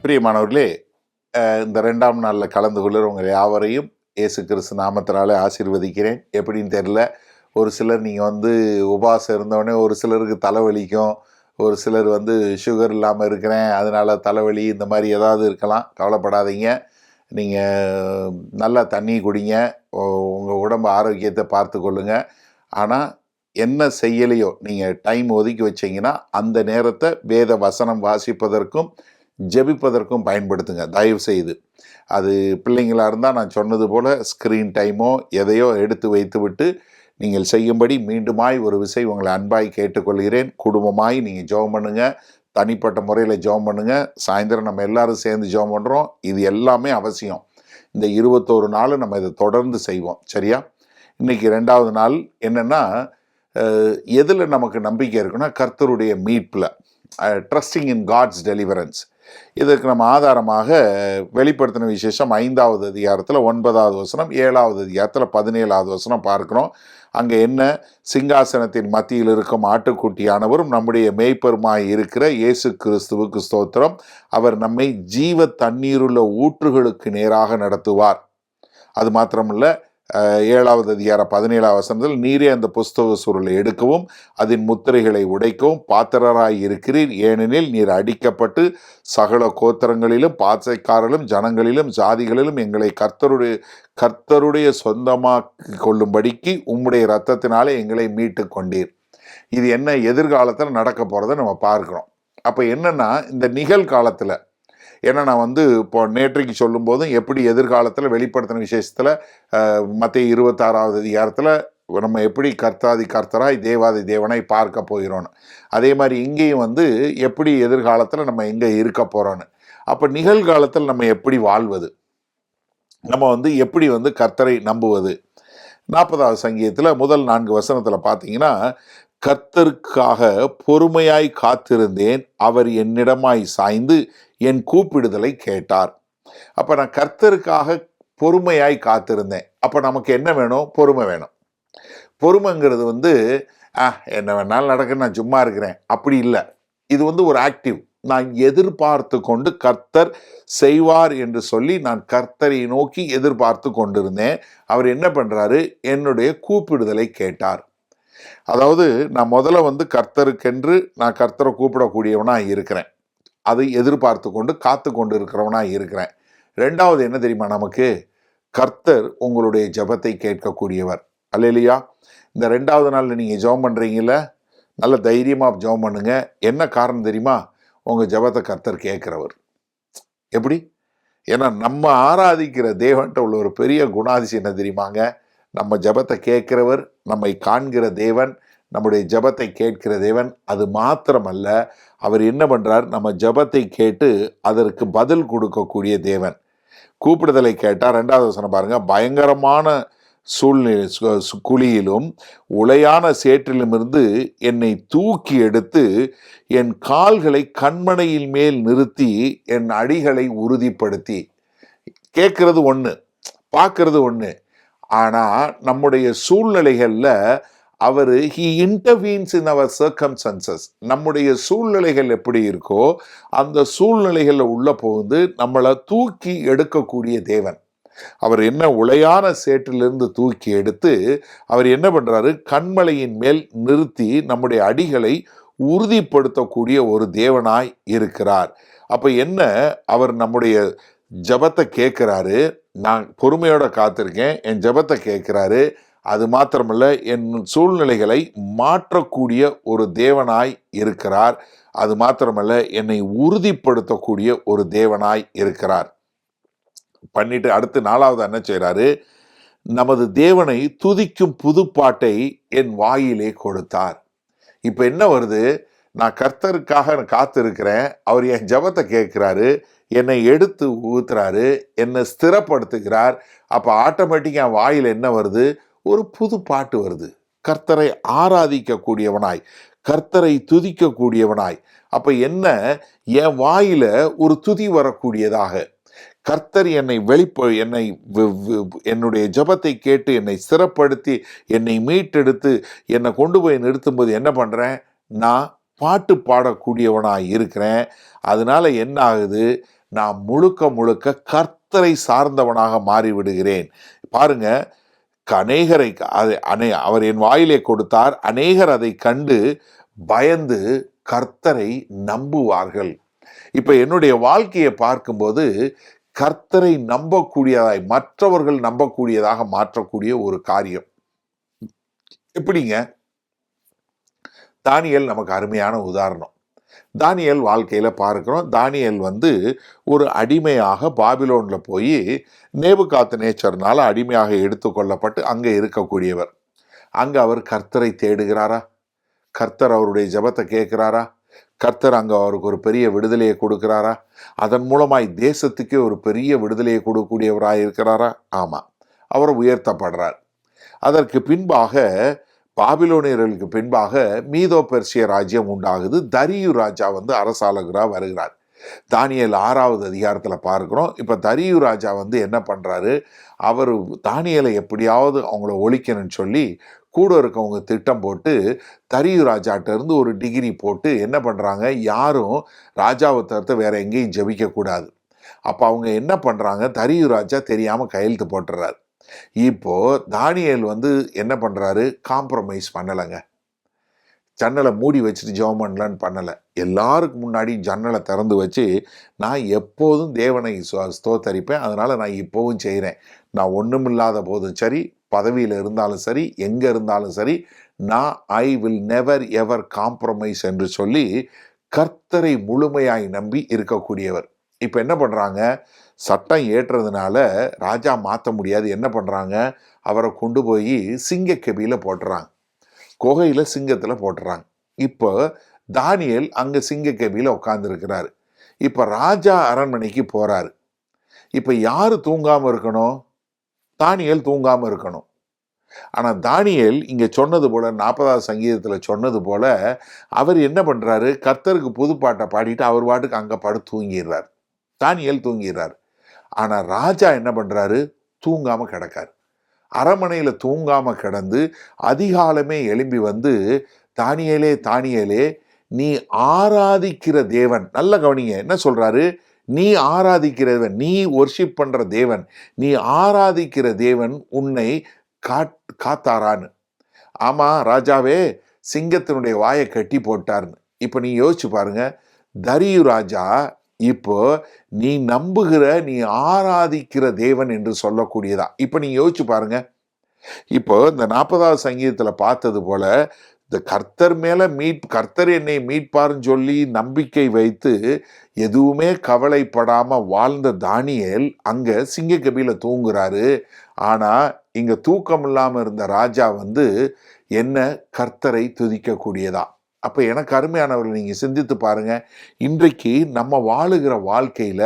பிரியமானவர்களே, இந்த 2ஆம் நாளில் கலந்து கொள்கிற உங்கள் யாவரையும் இயேசு கிறிஸ்து நாமத்தினாலே ஆசீர்வதிக்கிறேன். எப்படின்னு தெரில, ஒரு சிலர் நீங்கள் உபவாசம் இருந்தோடனே ஒரு சிலருக்கு தலைவலிக்கும், ஒரு சிலர் சுகர் இல்லாமல் இருக்கிறேன் அதனால் தலைவலி இந்த மாதிரி ஏதாவது இருக்கலாம். கவலைப்படாதீங்க. நீங்கள் நல்லா தண்ணி குடிங்க, உங்கள் உடம்பு ஆரோக்கியத்தை பார்த்து கொள்ளுங்கள். ஆனால் என்ன செய்யலையோ நீங்கள் டைம் ஒதுக்கி வச்சிங்கன்னா அந்த நேரத்தை வேத வசனம் வாசிப்பதற்கும் ஜெபிப்பதற்கும் பயன்படுத்துங்க தயவு செய்து. அது பிள்ளைங்களாக இருந்தால் நான் சொன்னது போல் ஸ்க்ரீன் டைமோ எதையோ எடுத்து வைத்து விட்டு நீங்கள் செய்யும்படி மீண்டுமாய் ஒரு விசை உங்களை அன்பாய் கேட்டுக்கொள்கிறேன். குடும்பமாய் நீங்கள் ஜெபம் பண்ணுங்கள், தனிப்பட்ட முறையில் ஜெபம் பண்ணுங்கள். சாயந்தரம் நம்ம எல்லாரும் சேர்ந்து ஜெபம் பண்ணுறோம். இது எல்லாமே அவசியம். இந்த 21 நாள் நம்ம இதை தொடர்ந்து செய்வோம். சரியா? இன்றைக்கி 2வது நாள் என்னென்னா, எதில் நமக்கு நம்பிக்கை இருக்குன்னா கர்த்தருடைய மீட்பில், ட்ரஸ்டிங் இன் காட்ஸ் டெலிவரன்ஸ். இதற்கு நம்ம ஆதாரமாக வெளிப்படுத்தின விசேஷம் 5வது அதிகாரத்தில் 9வது வசனம், 7வது அதிகாரத்தில் 17வது வசனம் பார்க்குறோம். அங்கே என்ன? சிங்காசனத்தின் மத்தியில் இருக்கும் ஆட்டுக்குட்டியானவரும் நம்முடைய மேய்ப்பருமாய் இருக்கிற இயேசு கிறிஸ்துவுக்கு ஸ்தோத்திரம். அவர் நம்மை ஜீவ தண்ணீருள்ள ஊற்றுகளுக்கு நேராக நடத்துவார். அது மாத்திரமல்ல, 7வது அதிகாரம் 17வது வசனத்தில், நீரே அந்த புஸ்தக சுருளை எடுக்கவும் அதன் முத்திரைகளை உடைக்கவும் பாத்திரராய் இருக்கிறீர். ஏனெனில் நீர் அடிக்கப்பட்டு சகல கோத்திரங்களிலும் பாசைக்காரர்களும் ஜனங்களிலும் ஜாதிகளிலும் எங்களை கர்த்தருடைய சொந்தமாக்கி கொள்ளும்படிக்கு உம்முடைய இரத்தத்தினாலே எங்களை மீட்டு கொண்டீர். இது என்ன எதிர்காலத்தில் நடக்க போகிறத நம்ம பார்க்குறோம். அப்போ என்னென்னா, இந்த நிகழ்காலத்தில், ஏன்னா நான் இப்போ நேற்றைக்கு சொல்லும் போதும் எப்படி எதிர்காலத்தில் வெளிப்படுத்தின விசேஷத்தில் மத்திய 26வது அதிகாரத்தில் நம்ம எப்படி கர்த்தாதி கர்த்தராய் தேவாதி தேவனை பார்க்க போகிறோன்னு, அதே மாதிரி இங்கேயும் எப்படி எதிர்காலத்தில் நம்ம எங்கே இருக்க போகிறோன்னு. அப்போ நிகழ்காலத்தில் நம்ம எப்படி வாழ்வது, நம்ம எப்படி கர்த்தரை நம்புவது. 40வது சங்கீதத்தில் முதல் 4 வசனத்தில் பார்த்தீங்கன்னா, கர்த்தருக்காக பொறுமையாய் காத்திருந்தேன், அவர் என்னிடமாய் சாய்ந்து என் கூப்பிடுதலை கேட்டார். அப்போ நான் கர்த்தருக்காக பொறுமையாய் காத்திருந்தேன். அப்போ நமக்கு என்ன வேணும்? பொறுமை வேணும். பொறுமைங்கிறது என்ன வேணாலும் நடக்க, நான் சும்மா இருக்கிறேன் அப்படி இல்லை. இது ஒரு ஆக்டிவ். நான் எதிர்பார்த்து கொண்டு கர்த்தர் செய்வார் என்று சொல்லி நான் கர்த்தரை நோக்கி எதிர்பார்த்து கொண்டிருந்தேன். அவர் என்ன பண்ணுறாரு? என்னுடைய கூப்பிடுதலை கேட்டார். அதாவது நான் முதல்ல கர்த்தருக்கென்று நான் கர்த்தரை கூப்பிடக்கூடியவனாக இருக்கிறேன், அதை எதிர்பார்த்து கொண்டு காத்து கொண்டு இருக்கிறவனாக இருக்கிறேன். 2வது என்ன தெரியுமா நமக்கு? கர்த்தர் உங்களுடைய ஜெபத்தை கேட்கக்கூடியவர். அல்லேலூயா. இந்த 2வது நாளில் நீங்கள் ஜெபம் பண்ணுறீங்கள, நல்ல தைரியமாக ஜெபம் பண்ணுங்க. என்ன காரணம் தெரியுமா? உங்கள் ஜெபத்தை கர்த்தர் கேட்குறவர். எப்படி? ஏன்னா நம்ம ஆராதிக்கிற தேவன்கிட்ட உள்ள ஒரு பெரிய குணாதிசயம் என்ன தெரியுமாங்க? நம்ம ஜெபத்தை கேட்கிறவர், நம்மை காண்கிற தேவன், நம்முடைய ஜெபத்தை கேட்கிற தேவன். அது மாத்திரமல்ல, அவர் என்ன பண்ணுறார்? நம்ம ஜெபத்தை கேட்டு அதற்கு பதில் கொடுக்கக்கூடிய தேவன். கூப்பிடுதலை கேட்டால் 2வது வசனம் பாருங்க, பயங்கரமான சூழ்நிலை குழியிலும் உளையான சேற்றிலும் இருந்து என்னை தூக்கி எடுத்து என் கால்களை கண்மனையின் மேல் நிறுத்தி என் அடிகளை உறுதிப்படுத்தி. கேட்கறது ஒன்று, பார்க்கறது ஒன்று. ஆனால் நம்முடைய சூழ்நிலைகளில் அவர் ஹி இன்டர்வீன்ஸ் இன் அவர் சர்க்கம்ஸ்டன்சஸ். நம்முடைய சூழ்நிலைகள் எப்படி இருக்கோ அந்த சூழ்நிலைகளில் உள்ள போகுது நம்மளை தூக்கி எடுக்கக்கூடிய தேவன். அவர் என்ன உளையான சேற்றிலிருந்து தூக்கி எடுத்து அவர் என்ன பண்ணுறாரு? கண்மலையின் மேல் நிறுத்தி நம்முடைய அடிகளை உறுதிப்படுத்தக்கூடிய ஒரு தேவனாய் இருக்கிறார். அப்போ என்ன? அவர் நம்முடைய ஜெபத்தை கேட்குறாரு. நான் பொறுமையோட காத்திருக்கேன், என் ஜெபத்தை கேட்குறாரு. அது மாத்திரமல்ல, என் சூழ்நிலைகளை மாற்றக்கூடிய ஒரு தேவனாய் இருக்கிறார். அது மாத்திரமல்ல, என்னை உறுதிப்படுத்தக்கூடிய ஒரு தேவனாய் இருக்கிறார். பண்ணிட்டு அடுத்து 4வது என்ன செய்கிறாரு? நமது தேவனை துதிக்கும் புதுப்பாட்டை என் வாயிலே கொடுத்தார். இப்போ என்ன வருது? நான் கர்த்தருக்காக காத்திருக்கிறேன், அவர் என் ஜெபத்தை கேட்குறாரு, என்னை எடுத்து ஊத்துறாரு, என்னை ஸ்திரப்படுத்துகிறார். அப்போ ஆட்டோமேட்டிக்காக என் வாயில் என்ன வருது? ஒரு புது பாட்டு வருது. கர்த்தரை ஆராதிக்கக்கூடியவனாய், கர்த்தரை துதிக்கக்கூடியவனாய். அப்போ என்ன? என் வாயில் ஒரு துதி வரக்கூடியதாக, கர்த்தர் என்னை என்னுடைய ஜெபத்தை கேட்டு என்னை ஸ்திரப்படுத்தி என்னை மீட்டெடுத்து என்னை கொண்டு போய் நிறுத்தும்போது என்ன பண்ணுறேன்? நான் பாட்டு பாடக்கூடியவனாக இருக்கிறேன். அதனால என்ன ஆகுது? நான் முழுக்க முழுக்க கர்த்தரை சார்ந்தவனாக மாறிவிடுகிறேன். பாருங்க, அநேகரை அவர் என் வாயிலே கொடுத்தார், அநேகர் அதை கண்டு பயந்து கர்த்தரை நம்புவார்கள். இப்ப என்னுடைய வாழ்க்கையை பார்க்கும்போது கர்த்தரை நம்பக்கூடியதாய், மற்றவர்கள் நம்பக்கூடியதாக மாற்றக்கூடிய ஒரு காரியம். எப்படிங்க? தானியேல் நமக்கு அருமையான உதாரணம். தானியேல் வாழ்க்கையில பார்க்கிறோம். தானியேல் ஒரு அடிமையாக பாபிலோன்ல போய் நேபுகாத்நேச்சர்னால அடிமையாக எடுத்துக்கொள்ளப்பட்டு அங்க இருக்கக்கூடியவர். அங்க அவர் கர்த்தரை தேடுகிறாரா? கர்த்தர் அவருடைய ஜெபத்தை கேட்கிறாரா? கர்த்தர் அங்க அவருக்கு ஒரு பெரிய விடுதலையை கொடுக்கிறாரா? அதன் மூலமாய் தேசத்துக்கே ஒரு பெரிய விடுதலையை கொடுக்கக்கூடியவராக இருக்கிறாரா? ஆமா, அவர் உயர்த்தப்படுறார். அதற்கு பின்பாக, பாபிலோனியர்களுக்கு பின்பாக மீதோ பெர்சிய ராஜ்யம் உண்டாகுது. தரியு ராஜா அரசாளுகிறா வருகிறார். தானியேல் 6வது அதிகாரத்துல பார்க்கிறோம். இப்ப தரியு ராஜா என்ன பண்றாரு, அவர் தானியேலை எப்படியாவது அவங்கள ஒழிக்கணும்னு சொல்லி கூட இருக்கவங்க திட்டம் போட்டு தரியு ராஜாட்ட இருந்து ஒரு டிகிரி போட்டு என்ன பண்றாங்க, யாரும் ராஜாவை தவிர்த்து வேற எங்கேயும் ஜெபிக்க கூடாது. அப்ப அவங்க என்ன பண்றாங்க, தரியு ராஜா தெரியாம கையெழுத்து போட்டுறாரு. இப்போ தானியேல் என்ன பண்றாரு, காம்ப்ரமைஸ் பண்ணலைங்க. ஜன்னலை மூடி வச்சுட்டு ஜெபம் பண்ணலான்னு பண்ணலை. எல்லாருக்கு முன்னாடி ஜன்னலை திறந்து வச்சு, நான் எப்போதும் தேவனை ஸ்தோத்தரிப்பேன், அதனால நான் இப்போவும் செய்கிறேன். நான் ஒன்றுமில்லாத போதும் சரி, பதவியில் இருந்தாலும் சரி, எங்கே இருந்தாலும் சரி, நான் I will never ever compromise என்று சொல்லி கர்த்தரை முழுமையாய் நம்பி இருக்கக்கூடியவர். இப்போ என்ன பண்ணுறாங்க, சட்டம் ஏற்றுறதுனால ராஜா மாற்ற முடியாது. என்ன பண்ணுறாங்க, அவரை கொண்டு போய் சிங்கக்கெபியில் போட்டுறாங்க, குகையில் சிங்கத்தில் போட்டுறாங்க. இப்போ தானியேல் அங்கே சிங்கக்கெபியில் உட்காந்துருக்கிறாரு. இப்போ ராஜா அரண்மனைக்கு போகிறாரு. இப்போ யார் தூங்காமல் இருக்கணும்? தானியேல் தூங்காமல் இருக்கணும். ஆனால் தானியேல் இங்கே சொன்னது போல, 40வது சங்கீதத்தில் சொன்னது போல, அவர் என்ன பண்ணுறாரு, கர்த்தருக்கு புதுப்பாட்டை பாடிட்டு அவர் பாட்டுக்கு அங்கே படுத்து தூங்கிடுறார். தானியேல் தூங்கிடுறார். ஆனால் ராஜா என்ன பண்ணுறாரு, தூங்காமல் கிடக்காரு. அரண்மனையில் தூங்காமல் கிடந்து அதிகாலமே எழும்பி தானியேலே தானியேலே, நீ ஆராதிக்கிற தேவன், நல்ல கவனிங்க என்ன சொல்றாரு, நீ ஆராதிக்கிற தேவன், நீ ஒர்ஷிப் பண்ற தேவன், நீ ஆராதிக்கிற தேவன் உன்னை காத்தாரான்னு. ஆமா ராஜாவே, சிங்கத்தினுடைய வாயை கட்டி போட்டார்னு. இப்ப நீ யோசிச்சு பாருங்க, தரியு ராஜா இப்போ நீ நம்புகிற, நீ ஆராதிக்கிற தேவன் என்று சொல்லக்கூடியதா. இப்ப நீ யோசிச்சு பாருங்க. இப்போ இந்த 40வது சங்கீதத்துல பார்த்தது போல, இந்த கர்த்தர் மேல கர்த்தர் என்னை மீட்பார்னு சொல்லி நம்பிக்கை வைத்து எதுவுமே கவலைப்படாம வாழ்ந்த தானியேல் அங்க சிங்கக்கபில தூங்குறாரு. ஆனா இங்க தூக்கம் இல்லாம இருந்த ராஜா என்ன கர்த்தரை துதிக்க கூடியதா. அப்ப எனக்கு அருமையானவர்கள், நீங்க சிந்தித்து பாருங்க, இன்றைக்கு நம்ம வாழுகிற வாழ்க்கையில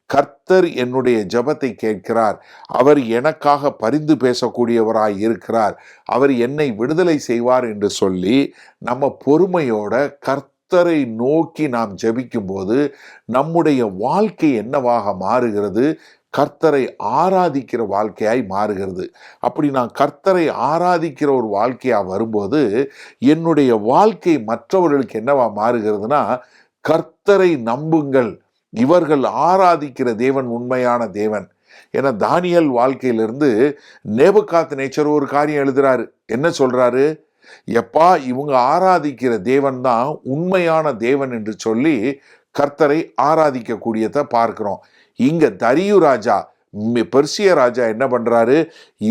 கர்த்தர் என்னுடைய ஜெபத்தை கேட்கிறார், அவர் எனக்காக பரிந்து பேசக்கூடியவராய் இருக்கிறார், அவர் என்னை விடுதலை செய்வார் என்று சொல்லி நம்ம பொறுமையோட கர்த்தரை நோக்கி நாம் ஜெபிக்கும் போது நம்முடைய வாழ்க்கை என்னவாக மாறுகிறது, கர்த்தரை ஆராதிக்கிற வாழ்க்கையாய் மாறுகிறது. அப்படி நான் கர்த்தரை ஆராதிக்கிற ஒரு வாழ்க்கையா வரும்போது என்னுடைய வாழ்க்கை மற்றவர்களுக்கு என்னவா மாறுகிறதுனா, கர்த்தரை நம்புங்கள், இவர்கள் ஆராதிக்கிற தேவன் உண்மையான தேவன். ஏன்னா தானியேல் வாழ்க்கையிலிருந்து நேபுகாத்நேச்சர் ஒரு காரியம் எழுதுறாரு. என்ன சொல்றாரு, எப்பா இவங்க ஆராதிக்கிற தேவன் தான் உண்மையான தேவன் என்று சொல்லி கர்த்தரை ஆராதிக்க கூடியதை பார்க்கிறோம். இங்க தரியு ராஜா, பெர்சிய ராஜா என்ன பண்றாரு,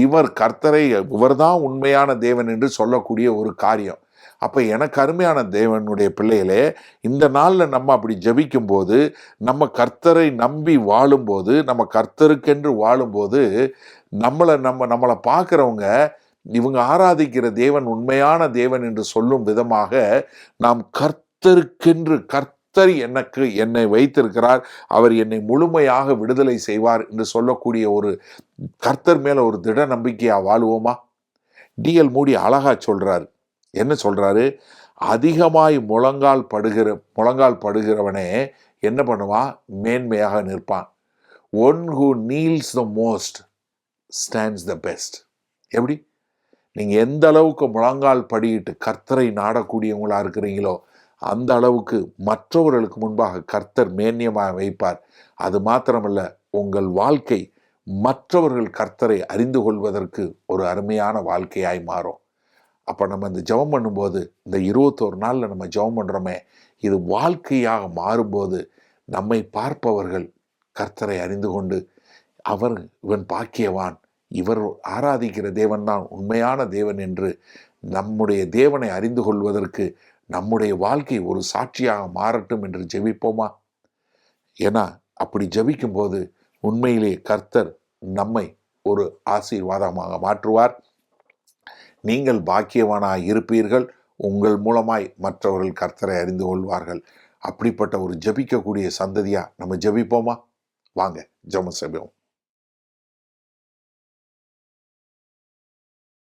இவர் கர்த்தரை, இவர்தான் உண்மையான தேவன் என்று சொல்லக்கூடிய ஒரு காரியம். அப்ப எனக்கு அருமையான தேவனுடைய பிள்ளைகளே, இந்த நாள்ல நம்ம அப்படி ஜெபிக்கும் போது, நம்ம கர்த்தரை நம்பி வாழும்போது, நம்ம கர்த்தருக்கென்று வாழும்போது, நம்மளை பார்க்கிறவங்க இவங்க ஆராதிக்கிற தேவன் உண்மையான தேவன் என்று சொல்லும் விதமாக நாம் கர்த்தருக்கென்று, கர்த்தர் என்னை வைத்திருக்கிறார், அவர் என்னை முழுமையாக விடுதலை செய்வார் என்று சொல்லக்கூடிய ஒரு கர்த்தர் மேல ஒரு திட நம்பிக்கையா வாழுவோமா? டிஎல் மூடி அழகா சொல்றாரு. என்ன சொல்றாரு, அதிகமாய் முழங்கால் படுகிறவனே என்ன பண்ணுவான், மேன்மையாக நிற்பான். One who Niels the most stands the best. எப்படி? நீங்க எந்த அளவுக்கு முழங்கால் படியிட்டு கர்த்தரை நாடக்கூடியவங்களா இருக்கிறீங்களோ அந்த அளவுக்கு மற்றவர்களுக்கு முன்பாக கர்த்தர் மேன்யமாக வைப்பார். அது மாத்திரமல்ல, உங்கள் வாழ்க்கை மற்றவர்கள் கர்த்தரை அறிந்து கொள்வதற்கு ஒரு அருமையான வாழ்க்கையாய் மாறும். அப்போ நம்ம இந்த ஜெபம் பண்ணும்போது, இந்த 21 நாளில் நம்ம ஜெபம் பண்ணுறோமே, இது வாழ்க்கையாக மாறும்போது நம்மை பார்ப்பவர்கள் கர்த்தரை அறிந்து கொண்டு, இவன் பாக்கியவான், இவர் ஆராதிக்கிற தேவன் தான் உண்மையான தேவன் என்று நம்முடைய தேவனை அறிந்து கொள்வதற்கு நம்முடைய வாழ்க்கை ஒரு சாட்சியாக மாறட்டும் என்று ஜெபிப்போமா? ஏன்னா அப்படி ஜெபிக்கும் போது உண்மையிலே கர்த்தர் நம்மை ஒரு ஆசீர்வாதமாக மாற்றுவார். நீங்கள் பாக்கியவானாய் இருப்பீர்கள். உங்கள் மூலமாய் மற்றவர்கள் கர்த்தரை அறிந்து கொள்வார்கள். அப்படிப்பட்ட ஒரு ஜெபிக்கக்கூடிய சந்ததியா நம்ம ஜெபிப்போமா? வாங்க ஜெபம் செய்வோம்.